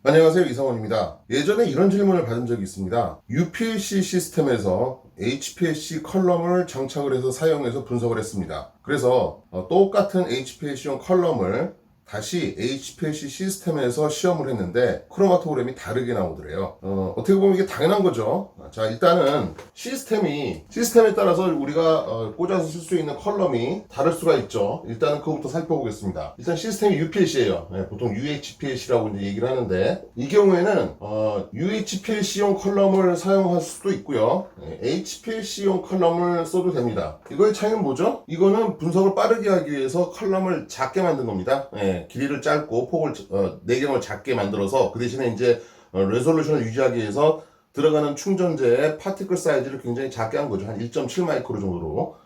안녕하세요, 이성원입니다. 예전에 이런 질문을 받은 적이 있습니다. UPLC 시스템에서 HPLC 컬럼을 장착을 해서 사용해서 분석을 했습니다. 그래서 똑같은 HPLC용 컬럼을 다시 HPLC 시스템에서 시험을 했는데 크로마토그램이 다르게 나오더래요. 어떻게 보면 이게 당연한 거죠. 자, 일단은 시스템에 따라서 우리가 꽂아서 쓸 수 있는 컬럼이 다를 수가 있죠. 일단은 그거부터 살펴보겠습니다. 일단 시스템이 UPLC예요. 보통 UHPLC라고 이제 얘기를 하는데 이 경우에는 UHPLC용 컬럼을 사용할 수도 있고요. HPLC용 컬럼을 써도 됩니다. 이거의 차이는 뭐죠? 이거는 분석을 빠르게 하기 위해서 컬럼을 작게 만든 겁니다. 길이를 짧고 폭을 내경을 작게 만들어서 그 대신에 이제 레솔루션을 유지하기 위해서 들어가는 충전재의 파티클 사이즈를 굉장히 작게 한 거죠. 한 1.7 마이크로 정도로.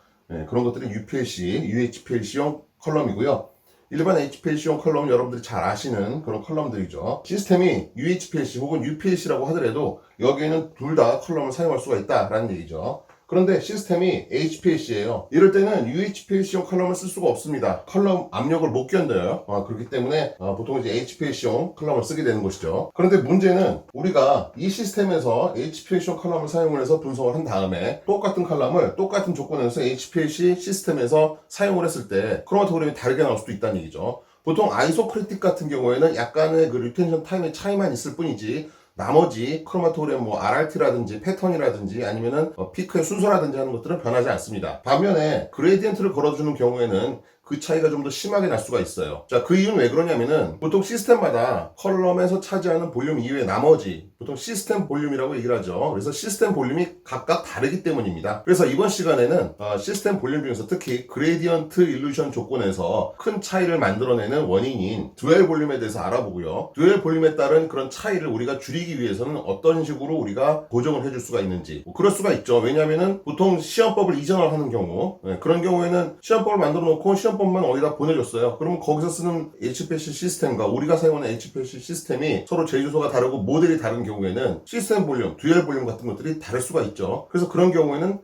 그런 것들이 UHPLC용 컬럼이고요. 일반 HPLC용 컬럼은 여러분들이 잘 아시는 그런 컬럼들이죠. 시스템이 UHPLC 혹은 UPLC라고 하더라도 여기에는 둘 다 컬럼을 사용할 수가 있다라는 얘기죠. 그런데 시스템이 HPLC예요. 이럴 때는 UHPLC용 컬럼을 쓸 수가 없습니다. 컬럼 압력을 못 견뎌요. 그렇기 때문에 보통 이제 HPLC용 컬럼을 쓰게 되는 것이죠. 그런데 문제는 우리가 이 시스템에서 HPLC용 컬럼을 사용을 해서 분석을 한 다음에 똑같은 컬럼을 똑같은 조건에서 HPLC 시스템에서 사용을 했을 때 크로마토그램이 다르게 나올 수도 있다는 얘기죠. 보통 아이소크리틱 같은 경우에는 약간의 그 리텐션 타임의 차이만 있을 뿐이지 나머지 크로마토그램 뭐 RRT라든지 패턴이라든지 아니면은 피크의 순서라든지 하는 것들은 변하지 않습니다. 반면에 그레디언트를 걸어주는 경우에는 그 차이가 좀 더 심하게 날 수가 있어요. 자, 그 이유는 왜 그러냐면은 보통 시스템마다 컬럼에서 차지하는 볼륨 이외에 나머지 보통 시스템 볼륨이라고 얘기를 하죠. 그래서 시스템 볼륨이 각각 다르기 때문입니다. 그래서 이번 시간에는 시스템 볼륨 중에서 특히 그레디언트 일루션 조건에서 큰 차이를 만들어내는 원인인 듀얼 볼륨에 대해서 알아보고요. 듀얼 볼륨에 따른 그런 차이를 우리가 줄이기 위해서는 어떤 식으로 우리가 고정을 해줄 수가 있는지 그럴 수가 있죠. 왜냐하면은 보통 시험법을 이전을 하는 경우 그런 경우에는 시험법을 만들어 놓고 시험법만 어디다 보내줬어요. 그러면 거기서 쓰는 HPLC 시스템과 우리가 사용하는 HPLC 시스템이 서로 제조소가 다르고 모델이 다른 경우에는 시스템 볼륨, 듀얼 볼륨 같은 것들이 다를 수가 있죠. 그래서 그런 경우에는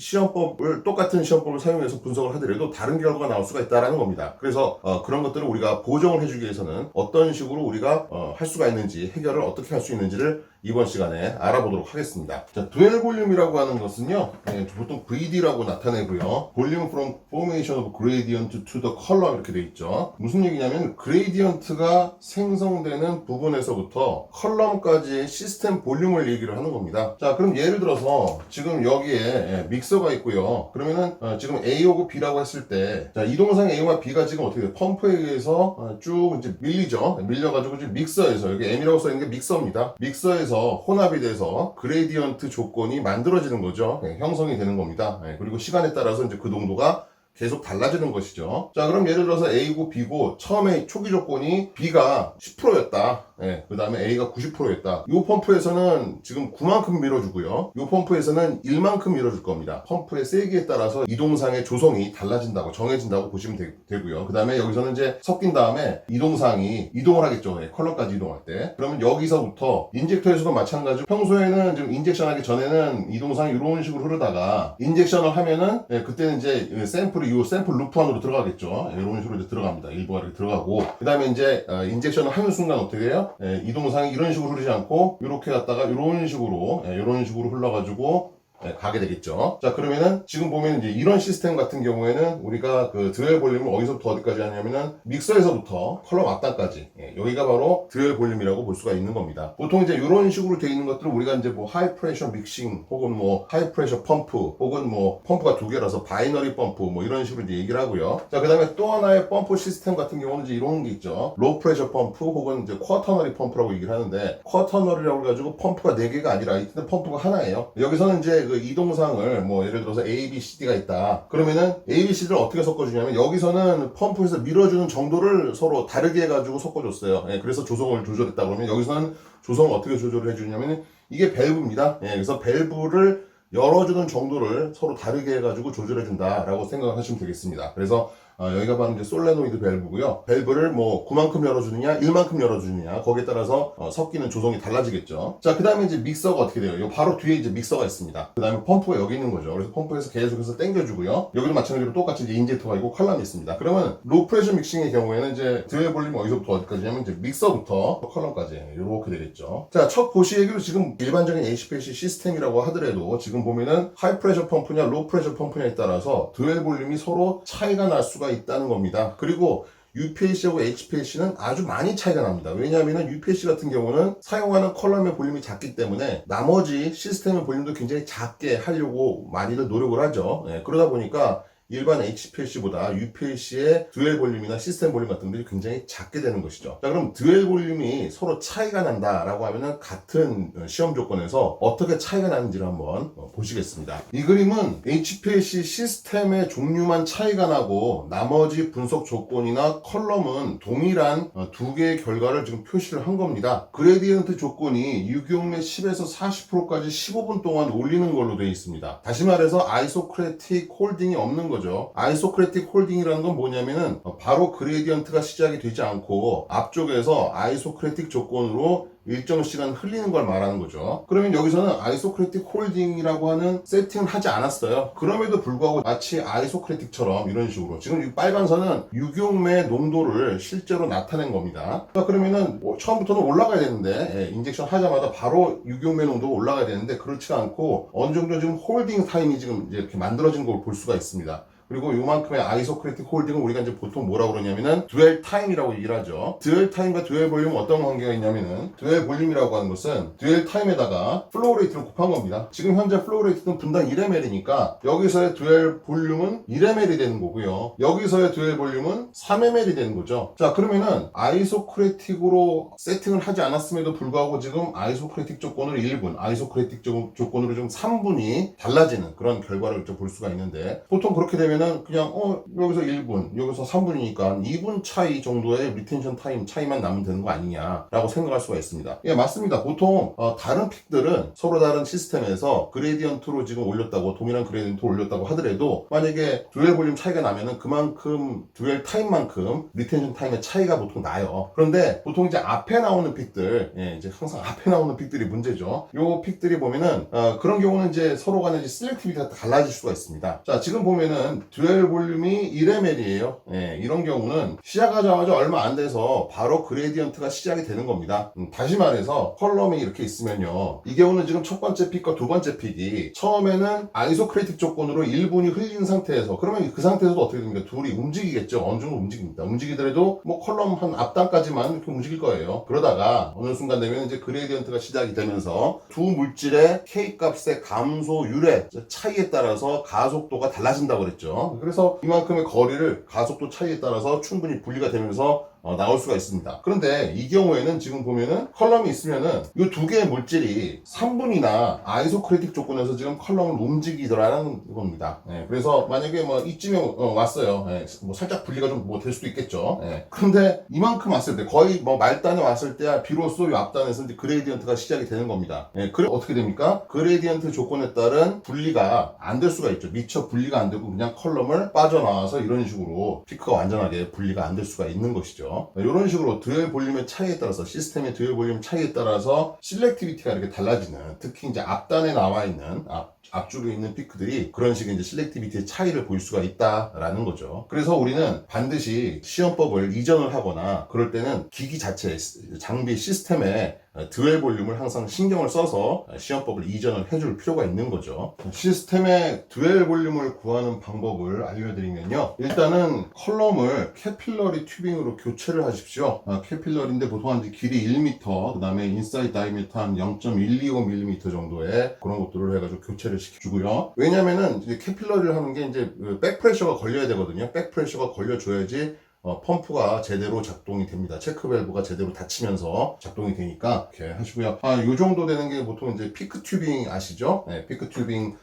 똑같은 시험법을 사용해서 분석을 하더라도 다른 결과가 나올 수가 있다는 겁니다. 그래서 그런 것들을 우리가 보정을 해주기 위해서는 어떤 식으로 우리가 할 수가 있는지 해결을 어떻게 할 수 있는지를 이번 시간에 알아보도록 하겠습니다. 자, 듀얼 볼륨이라고 하는 것은요, 보통 VD라고 나타내고요. Volume from formation of gradient to the column 이렇게 되어 있죠. 무슨 얘기냐면 그레디언트가 생성되는 부분에서부터 컬럼까지의 시스템 볼륨을 얘기를 하는 겁니다. 자, 그럼 예를 들어서 지금 여기에 믹서가 있고요. 그러면은 지금 A하고 B라고 했을 때, 자, 이 동상 A와 B가 지금 어떻게 돼요? 펌프에 의해서 쭉 이제 밀리죠. 밀려가지고 지금 믹서에서 여기 M이라고 써 있는 게 믹서입니다. 믹서에서 혼합이 돼서 그레디언트 조건이 만들어지는 거죠. 형성이 되는 겁니다. 그리고 시간에 따라서 이제 그 농도가 계속 달라지는 것이죠. 자, 그럼 예를 들어서 A고 B고 처음에 초기 조건이 B가 10%였다. 그 다음에 A가 90%였다. 이 펌프에서는 지금 9만큼 밀어주고요. 이 펌프에서는 1만큼 밀어줄 겁니다. 펌프의 세기에 따라서 이동상의 조성이 달라진다고 정해진다고 보시면 되고요. 그 다음에 여기서는 이제 섞인 다음에 이동상이 이동을 하겠죠. 컬럼까지 이동할 때. 그러면 여기서부터 인젝터에서도 마찬가지로 평소에는 지금 인젝션 하기 전에는 이동상이 이런 식으로 흐르다가 인젝션을 하면은 그때는 이제 이 샘플 루프 안으로 들어가겠죠. 이런 식으로 이제 들어갑니다. 일부가 이렇게 들어가고 그 다음에 이제 인젝션을 하는 순간 어떻게 돼요? 이동상이 이런 식으로 흐르지 않고 이렇게 갔다가 이런 식으로 흘러가지고 가게 되겠죠. 자, 그러면은 지금 보면 이제 이런 시스템 같은 경우에는 우리가 그 듀얼 볼륨을 어디서부터 어디까지 하냐면은 믹서에서부터 컬럼 앞단까지 여기가 바로 듀얼 볼륨이라고 볼 수가 있는 겁니다. 보통 이제 이런 식으로 되어 있는 것들을 우리가 이제 뭐 하이 프레셔 믹싱 혹은 뭐 하이 프레셔 펌프 혹은 뭐 펌프가 두 개라서 바이너리 펌프 뭐 이런 식으로 이제 얘기를 하고요. 자, 그 다음에 또 하나의 펌프 시스템 같은 경우는 이제 이런 게 있죠. 로우 프레셔 펌프 혹은 이제 쿼터너리 펌프라고 얘기를 하는데 쿼터너리라고 해가지고 펌프가 4개가 아니라 이때 펌프가 하나예요. 여기서는 이제 그 이동상을 뭐 예를 들어서 A, B, C가 있다. 그러면은 A, B, C를 어떻게 섞어주냐면 여기서는 펌프에서 밀어주는 정도를 서로 다르게 해가지고 섞어줬어요. 그래서 조성을 조절했다 그러면 여기서는 조성을 어떻게 조절을 해주냐면 이게 밸브입니다. 그래서 밸브를 열어주는 정도를 서로 다르게 해가지고 조절해준다라고 생각하시면 되겠습니다. 그래서 여기가 바로 이제 솔레노이드 밸브고요. 밸브를 뭐 9만큼 열어주느냐 1만큼 열어주느냐 거기에 따라서 섞이는 조성이 달라지겠죠. 자, 그 다음에 이제 믹서가 어떻게 돼요? 요 바로 뒤에 이제 믹서가 있습니다. 그 다음에 펌프가 여기 있는 거죠. 그래서 펌프에서 계속해서 당겨주고요. 여기도 마찬가지로 똑같이 이제 인젝터가 있고 컬럼이 있습니다. 그러면 로 프레셔 믹싱의 경우에는 이제 듀얼 볼륨 어디서부터 어디까지냐면 이제 믹서부터 컬럼까지 이렇게 되겠죠. 자, 첫 고시얘기로 지금 일반적인 HPLC 시스템이라고 하더라도 지금 보면은 하이 프레셔 펌프냐 로 프레셔 펌프냐에 따라서 듀얼 볼륨이 서로 차이가 날 수가 있다는 겁니다. 그리고 UPLC하고 HPLC는 아주 많이 차이가 납니다. 왜냐하면 UPLC 같은 경우는 사용하는 컬럼의 볼륨이 작기 때문에 나머지 시스템의 볼륨도 굉장히 작게 하려고 많이들 노력을 하죠. 그러다 보니까 일반 HPLC보다 UPLC의 듀얼 볼륨이나 시스템 볼륨 같은 것들이 굉장히 작게 되는 것이죠. 자, 그럼 듀얼 볼륨이 서로 차이가 난다라고 하면은 같은 시험 조건에서 어떻게 차이가 나는지를 한번 보시겠습니다. 이 그림은 HPLC 시스템의 종류만 차이가 나고 나머지 분석 조건이나 컬럼은 동일한 두 개의 결과를 지금 표시를 한 겁니다. 그레디언트 조건이 유기용매 10에서 40%까지 15분 동안 올리는 걸로 되어 있습니다. 다시 말해서 아이소크레틱 홀딩이 없는 거죠. 아이소크레틱 홀딩이라는 건 뭐냐면은 바로 그레디언트가 시작이 되지 않고 앞쪽에서 아이소크레틱 조건으로 일정 시간 흘리는 걸 말하는 거죠. 그러면 여기서는 아이소크레틱 홀딩이라고 하는 세팅을 하지 않았어요. 그럼에도 불구하고 마치 아이소크레틱처럼 이런 식으로 지금 이 빨간 선은 유기용매 농도를 실제로 나타낸 겁니다. 자, 그러면은 처음부터는 올라가야 되는데 인젝션 하자마자 바로 유기용매 농도가 올라가야 되는데 그렇지 않고 어느 정도 지금 홀딩 타임이 지금 이제 이렇게 만들어진 걸 볼 수가 있습니다. 그리고 요만큼의 아이소크레틱 홀딩을 우리가 이제 보통 뭐라고 그러냐면은 듀얼 타임이라고 얘기를 하죠. 듀얼 타임과 듀얼 볼륨은 어떤 관계가 있냐면은 듀얼 볼륨이라고 하는 것은 듀얼 타임에다가 플로우 레이트를 곱한 겁니다. 지금 현재 플로우 레이트는 분당 1ml니까 여기서의 듀얼 볼륨은 1ml이 되는 거고요. 여기서의 듀얼 볼륨은 3ml이 되는 거죠. 자, 그러면은 아이소크레틱으로 세팅을 하지 않았음에도 불구하고 지금 아이소크레틱 조건으로 1분, 아이소크레틱 조건으로 좀 3분이 달라지는 그런 결과를 좀 볼 수가 있는데 보통 그렇게 되면 그냥 여기서 1분 여기서 3분이니까 2분 차이 정도의 리텐션 타임 차이만 나면 되는 거 아니냐라고 생각할 수가 있습니다. 예, 맞습니다. 보통 다른 픽들은 서로 다른 시스템에서 그레디언트로 지금 올렸다고 동일한 그레디언트로 올렸다고 하더라도 만약에 듀얼 볼륨 차이가 나면은 그만큼 듀얼 타임만큼 리텐션 타임의 차이가 보통 나요. 그런데 보통 이제 앞에 나오는 픽들 이제 항상 앞에 나오는 픽들이 문제죠. 요 픽들이 보면은 그런 경우는 이제 서로 간에 이제 셀렉티비티가 달라질 수가 있습니다. 자, 지금 보면은 듀얼 볼륨이 1ml예요. 이런 경우는 시작하자마자 얼마 안 돼서 바로 그레디언트가 시작이 되는 겁니다. 다시 말해서 컬럼이 이렇게 있으면요. 이 경우는 지금 첫 번째 픽과 두 번째 픽이 처음에는 아이소크레틱 조건으로 1분이 흘린 상태에서 그러면 그 상태에서도 어떻게 됩니까? 둘이 움직이겠죠. 어느 정도 움직입니다. 움직이더라도 뭐 컬럼 한 앞단까지만 이렇게 움직일 거예요. 그러다가 어느 순간 되면 이제 그레디언트가 시작이 되면서 두 물질의 K 값의 감소율의 차이에 따라서 가속도가 달라진다고 그랬죠. 그래서 이만큼의 거리를 가속도 차이에 따라서 충분히 분리가 되면서 나올 수가 있습니다. 그런데 이 경우에는 지금 보면은 컬럼이 있으면은 이 두 개의 물질이 3분이나 아이소크레틱 조건에서 지금 컬럼을 움직이더라는 겁니다. 그래서 만약에 뭐 이쯤에 왔어요. 뭐 살짝 분리가 좀 뭐 될 수도 있겠죠. 그런데 이만큼 왔을 때 거의 뭐 말단에 왔을 때야 비로소 이 앞단에서 이제 그레디언트가 시작이 되는 겁니다. 그래 어떻게 됩니까? 그레디언트 조건에 따른 분리가 안 될 수가 있죠. 미처 분리가 안 되고 그냥 컬럼을 빠져나와서 이런 식으로 피크가 완전하게 분리가 안 될 수가 있는 것이죠. 이런 식으로 듀얼 볼륨의 차이에 따라서 시스템의 듀얼 볼륨 차이에 따라서 실렉티비티가 이렇게 달라지는 특히 이제 앞단에 나와 있는 앞쪽에 있는 피크들이 그런 식의 이제 실렉티비티의 차이를 볼 수가 있다라는 거죠. 그래서 우리는 반드시 시험법을 이전을 하거나 그럴 때는 기기 자체 장비 시스템에 듀얼 볼륨을 항상 신경을 써서 시험법을 이전을 해줄 필요가 있는 거죠. 시스템의 듀얼 볼륨을 구하는 방법을 알려드리면요. 일단은 컬럼을 캐필러리 튜빙으로 교체를 하십시오. 캐필러리인데 보통 한 길이 1m, 그 다음에 인사이드 다이미터 한 0.125mm 정도의 그런 것들을 해가지고 교체를 시켜주고요. 왜냐면은 이제 캐필러리를 하는 게 이제 백프레셔가 걸려야 되거든요. 백프레셔가 걸려줘야지 펌프가 제대로 작동이 됩니다. 체크 밸브가 제대로 닫히면서 작동이 되니까 이렇게 하시고요. 요 정도 되는 게 보통 이제 피크 튜빙 아시죠? 피크 튜빙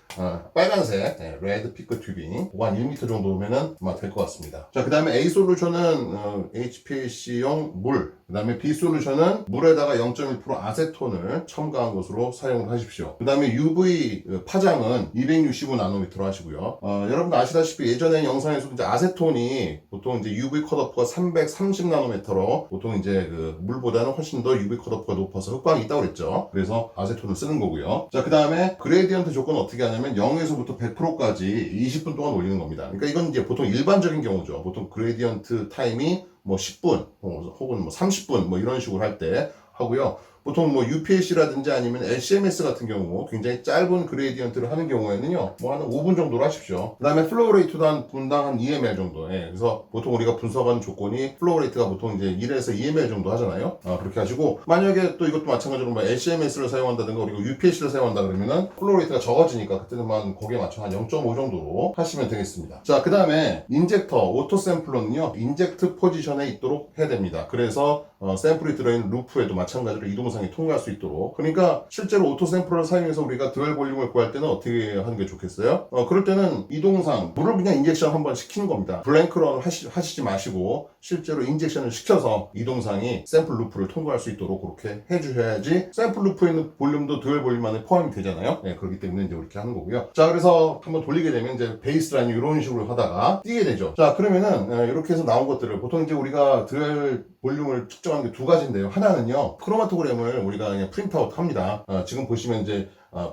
빨간색 레드 피크 튜빙 그거 한 1m 정도면은 아마 될 것 같습니다. 자, 그 다음에 A 솔루션은 HPLC용 물 그 다음에 B 솔루션은 물에다가 0.1% 아세톤을 첨가한 것으로 사용을 하십시오. 그 다음에 UV 파장은 265나노미터로 하시고요. 여러분들 아시다시피 예전에 영상에서도 이제 아세톤이 보통 이제 UV 컷오프가 330나노미터로 보통 이제 그 물보다는 훨씬 더 UV 컷오프가 높아서 흑광이 있다고 그랬죠. 그래서 아세톤을 쓰는 거고요. 자, 그 다음에 그레디언트 조건은 어떻게 하냐면 0에서부터 100%까지 20분 동안 올리는 겁니다. 그러니까 이건 이제 보통 일반적인 경우죠. 보통 그레디언트 타임이 뭐 10분 혹은 뭐 30분 뭐 이런 식으로 할 때 하고요. 보통 뭐 UPSC라든지 아니면 LCMS 같은 경우 굉장히 짧은 그레디언트를 하는 경우에는요, 뭐 한 5분 정도로 하십시오. 그 다음에 플로우 레이트도 한 분당 한 2ml 정도. 예, 그래서 보통 우리가 분석하는 조건이 플로우 레이트가 보통 이제 1에서 2ml 정도 하잖아요. 그렇게 하시고, 만약에 또 이것도 마찬가지로 뭐 LCMS를 사용한다든가 그리고 UPSC를 사용한다 그러면은 플로우 레이트가 적어지니까 그때는 거기에 맞춰 한 0.5 정도로 하시면 되겠습니다. 자, 그 다음에 인젝터, 오토 샘플러는요, 인젝트 포지션에 있도록 해야 됩니다. 그래서 샘플이 들어있는 루프에도 마찬가지로 이동상이 통과할 수 있도록. 그러니까 실제로 오토 샘플러를 사용해서 우리가 듀얼 볼륨을 구할 때는 어떻게 하는 게 좋겠어요? 그럴 때는 이동상 물을 그냥 인젝션 한번 시키는 겁니다. 블랭크런을 하시지 마시고 실제로 인젝션을 시켜서 이동상이 샘플 루프를 통과할 수 있도록 그렇게 해주셔야지 샘플 루프에 있는 볼륨도 듀얼 볼륨 안에 포함이 되잖아요. 네, 그렇기 때문에 이제 이렇게 하는 거고요. 자, 그래서 한번 돌리게 되면 이제 베이스라인이 이런 식으로 하다가 뛰게 되죠. 자, 그러면은 이렇게 해서 나온 것들을 보통 이제 우리가 듀얼 볼륨을 측정하는 게 두 가지인데요. 하나는요, 크로마토그램을 우리가 그냥 프린트아웃 합니다. 지금 보시면 이제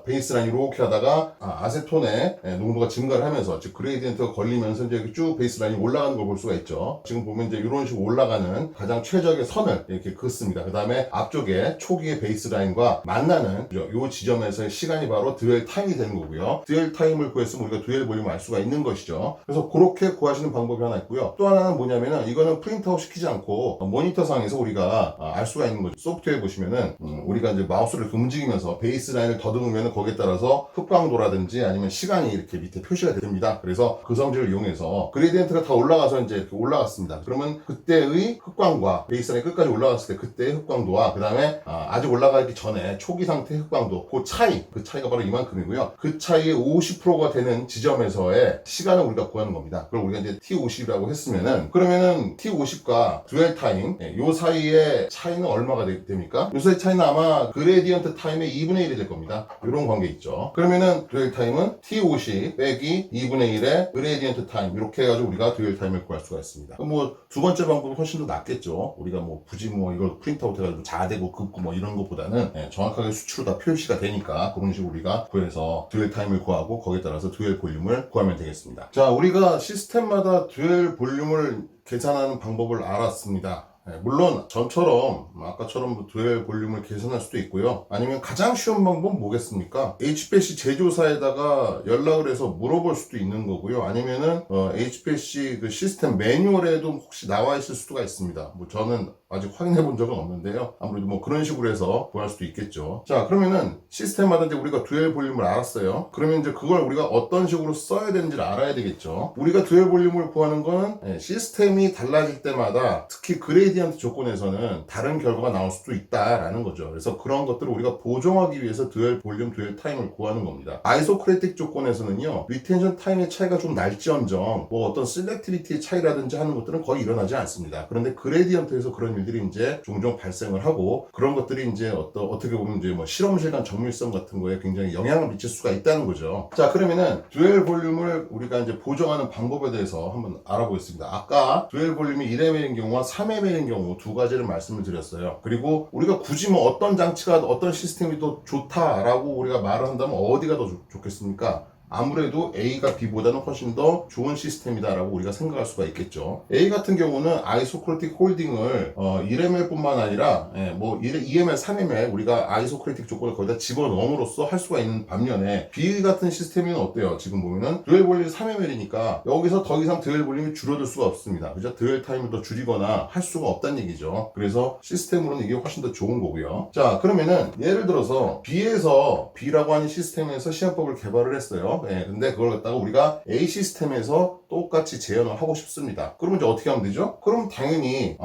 베이스라인 이렇게 하다가 아세톤의 농도가 증가를 하면서 즉 그레이디언트가 걸리면서 이제 쭉 베이스라인이 올라가는 걸 볼 수가 있죠. 지금 보면 이제 이런 식으로 올라가는 가장 최적의 선을 이렇게 긋습니다. 그 다음에 앞쪽에 초기의 베이스라인과 만나는 이 지점에서의 시간이 바로 듀얼 타임이 되는 거고요. 듀얼 타임을 구했으면 우리가 듀얼 볼륨을 알 수가 있는 것이죠. 그래서 그렇게 구하시는 방법이 하나 있고요. 또 하나는 뭐냐면은 이거는 프린트아웃 시키지 않고 모니터상에서 우리가 알 수가 있는 거죠. 소프트웨어 보시면은 우리가 이제 마우스를 이렇게 움직이면서 베이스라인을 더듬으면 거기에 따라서 흑광도라든지 아니면 시간이 이렇게 밑에 표시가 됩니다. 그래서 그 성질을 이용해서 그레디언트가 다 올라가서 이제 이렇게 올라갔습니다. 그러면 그때의 흑광과 베이스라인 끝까지 올라갔을 때 그때의 흑광도와 그 다음에 아직 올라가기 전에 초기 상태의 흑광도 그 차이가 바로 이만큼이고요. 그 차이의 50%가 되는 지점에서의 시간을 우리가 구하는 겁니다. 그걸 우리가 이제 T50이라고 했으면은 그러면은 T50과 듀얼 타임 요 사이의 차이는 얼마가 됩니까? 요 사이 차이는 아마 그레디언트 타임의 2분의 1이 될 겁니다. 이런 관계 있죠. 그러면은 듀얼 타임은 T50 빼기 2분의 1의 그레디언트 타임 이렇게 해가지고 우리가 듀얼 타임을 구할 수가 있습니다. 뭐 두 번째 방법은 훨씬 더 낫겠죠. 우리가 뭐 굳이 뭐 이걸 프린트아웃 해가지고 자대고 긋고 뭐 이런 것보다는 정확하게 수치로 다 표시가 되니까 그런 식으로 우리가 구해서 듀얼 타임을 구하고 거기에 따라서 듀얼 볼륨을 구하면 되겠습니다. 자, 우리가 시스템마다 듀얼 볼륨을 계산하는 방법을 알았습니다. 물론 전처럼 아까처럼 듀얼 볼륨을 계산할 수도 있고요. 아니면 가장 쉬운 방법은 뭐겠습니까? HPLC 제조사에다가 연락을 해서 물어볼 수도 있는 거고요. 아니면은 HPLC 그 시스템 매뉴얼에도 혹시 나와 있을 수가 있습니다. 뭐 저는 아직 확인해 본 적은 없는데요. 아무래도 뭐 그런 식으로 해서 구할 수도 있겠죠. 자, 그러면은 시스템마다 이제 우리가 듀얼 볼륨을 알았어요. 그러면 이제 그걸 우리가 어떤 식으로 써야 되는지를 알아야 되겠죠. 우리가 듀얼 볼륨을 구하는 거는 시스템이 달라질 때마다 특히 그레이디언트 조건에서는 다른 결과가 나올 수도 있다라는 거죠. 그래서 그런 것들을 우리가 보정하기 위해서 듀얼 볼륨, 듀얼 타임을 구하는 겁니다. 아이소크레틱 조건에서는요, 리텐션 타임의 차이가 좀 날지언정 뭐 어떤 셀렉티비티의 차이라든지 하는 것들은 거의 일어나지 않습니다. 그런데 그레이디언트에서 그런 일들이 이제 종종 발생을 하고 그런 것들이 이제 어떻게 보면 이제 뭐 실험실 간 정밀성 같은 거에 굉장히 영향을 미칠 수가 있다는 거죠. 자, 그러면은 듀얼 볼륨을 우리가 이제 보정하는 방법에 대해서 한번 알아보겠습니다. 아까 듀얼 볼륨이 1ml인 경우와 3ml인 경우 두 가지를 말씀을 드렸어요. 그리고 우리가 굳이 뭐 어떤 장치가 어떤 시스템이 더 좋다라고 우리가 말을 한다면 어디가 더 좋겠습니까? 아무래도 A가 B보다는 훨씬 더 좋은 시스템이다라고 우리가 생각할 수가 있겠죠. A 같은 경우는 아이소크리틱 홀딩을 1ml 뿐만 아니라 뭐 2ml, 3ml 우리가 아이소크리틱 조건을 거기다 집어넣음으로써 할 수가 있는 반면에 B 같은 시스템은 어때요? 지금 보면은 듀얼 볼륨이 3ml니까 여기서 더 이상 듀얼 볼륨이 줄어들 수가 없습니다. 그죠? 듀얼 타임을 더 줄이거나 할 수가 없다는 얘기죠. 그래서 시스템으로는 이게 훨씬 더 좋은 거고요. 자, 그러면은 예를 들어서 B라고 하는 시스템에서 시험법을 개발을 했어요. 근데 그걸 갖다가 우리가 A 시스템에서 똑같이 재현을 하고 싶습니다. 그러면 이제 어떻게 하면 되죠? 그럼 당연히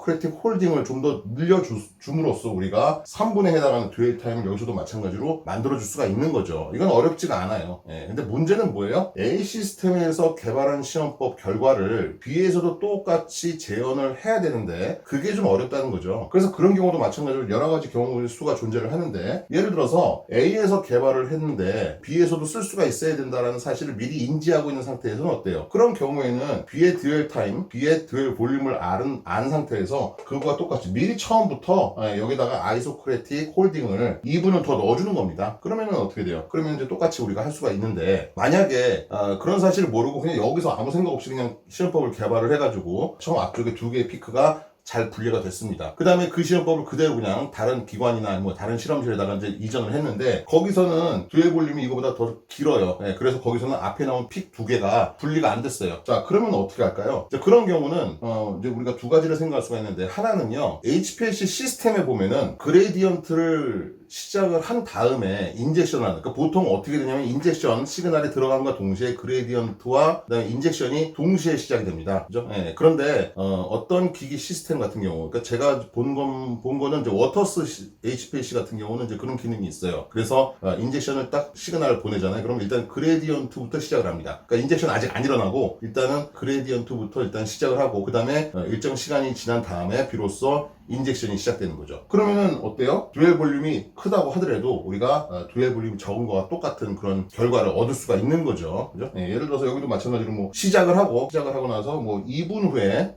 아이소크레틱 홀딩을 좀 더 늘려줌으로써 우리가 3분에 해당하는 듀얼 타임을 여기서도 마찬가지로 만들어줄 수가 있는 거죠. 이건 어렵지가 않아요. 근데 문제는 뭐예요? A 시스템에서 개발한 시험법 결과를 B에서도 똑같이 재현을 해야 되는데 그게 좀 어렵다는 거죠. 그래서 그런 경우도 마찬가지로 여러 가지 경우 수가 존재를 하는데, 예를 들어서 A에서 개발을 했는데 B에서도 쓸 수가 있어야 된다는 사실을 미리 인지하고 있는 상태에서는 어때요? 그런 경우에는 B의 듀얼 타임, B의 듀얼 볼륨을 안 상태에서 그거와 똑같이 미리 처음부터 여기다가 아이소크레틱 홀딩을 2분을 더 넣어주는 겁니다. 그러면은 어떻게 돼요? 그러면 이제 똑같이 우리가 할 수가 있는데, 만약에 그런 사실을 모르고 그냥 여기서 아무 생각 없이 그냥 시험법을 개발을 해가지고 처음 앞쪽에 두 개의 피크가 잘 분리가 됐습니다. 그 다음에 그 시험법을 그대로 그냥 다른 기관이나 뭐 다른 실험실에다가 이제 이전을 했는데, 거기서는 듀얼 볼륨이 이거보다 더 길어요. 그래서 거기서는 앞에 나온 픽 두 개가 분리가 안 됐어요. 자, 그러면 어떻게 할까요? 자, 그런 경우는 이제 우리가 두 가지를 생각할 수가 있는데, 하나는요, HPLC 시스템에 보면은 그레디언트를 시작을 한 다음에 인젝션을 하는, 그러니까 보통 어떻게 되냐면 인젝션 시그널이 들어간과 동시에 그레디언트와 그다음에 인젝션이 동시에 시작이 됩니다. 그죠? 그런데 어떤 기기 시스템 같은 경우, 그러니까 제가 본 거는 이제 워터스 HPLC 같은 경우는 이제 그런 기능이 있어요. 그래서 인젝션을 딱 시그널을 보내잖아요. 그럼 일단 그레디언트부터 시작을 합니다. 그러니까 인젝션 아직 안 일어나고 일단은 그레디언트부터 일단 시작을 하고, 그 다음에 일정 시간이 지난 다음에 비로소 인젝션이 시작되는 거죠. 그러면은 어때요? 듀얼 볼륨이 크다고 하더라도 우리가 듀얼 볼륨이 적은 거와 똑같은 그런 결과를 얻을 수가 있는 거죠. 그죠? 예를 들어서 여기도 마찬가지로 뭐 시작을 하고 나서 뭐 2분 후에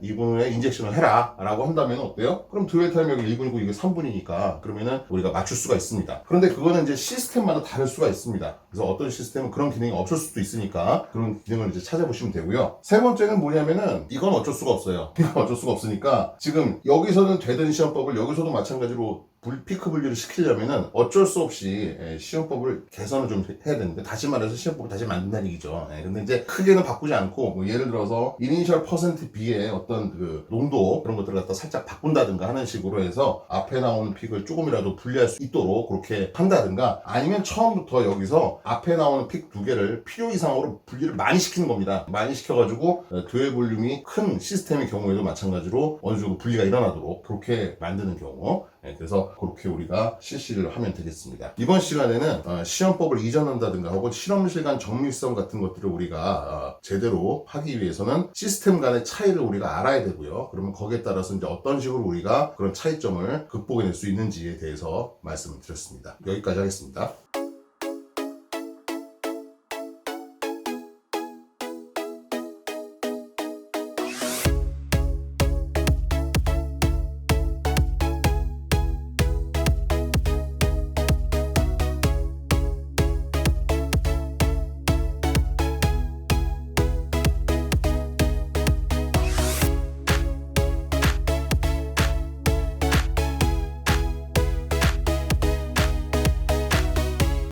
인젝션을 해라 라고 한다면 어때요? 그럼 듀얼 타임 여기 1분이고 이게 3분이니까 그러면은 우리가 맞출 수가 있습니다. 그런데 그거는 이제 시스템마다 다를 수가 있습니다. 그래서 어떤 시스템은 그런 기능이 없을 수도 있으니까 그런 기능을 이제 찾아보시면 되고요. 세 번째는 뭐냐면은 이건 어쩔 수가 없어요. 이건 어쩔 수가 없으니까 지금 여기서는 되던 시험법을 여기서도 마찬가지로 피크 분류를 시키려면은 어쩔 수 없이 시험법을 개선을 좀 해야 되는데, 다시 말해서 시험법을 다시 만든다는 얘기죠. 근데 이제 크게는 바꾸지 않고 뭐 예를 들어서 이니셜 퍼센트 B의 어떤 그 농도 그런 것들을 갖다 살짝 바꾼다든가 하는 식으로 해서 앞에 나오는 픽을 조금이라도 분리할 수 있도록 그렇게 한다든가, 아니면 처음부터 여기서 앞에 나오는 픽 두 개를 필요 이상으로 분리를 많이 시키는 겁니다. 많이 시켜가지고 듀얼 볼륨이 큰 시스템의 경우에도 마찬가지로 어느 정도 분리가 일어나도록 그렇게 만드는 경우, 그래서 그렇게 우리가 실시를 하면 되겠습니다. 이번 시간에는 시험법을 이전한다든가 하고 실험실 간 정밀성 같은 것들을 우리가 제대로 하기 위해서는 시스템 간의 차이를 우리가 알아야 되고요. 그러면 거기에 따라서 이제 어떤 식으로 우리가 그런 차이점을 극복해낼 수 있는지에 대해서 말씀을 드렸습니다. 여기까지 하겠습니다.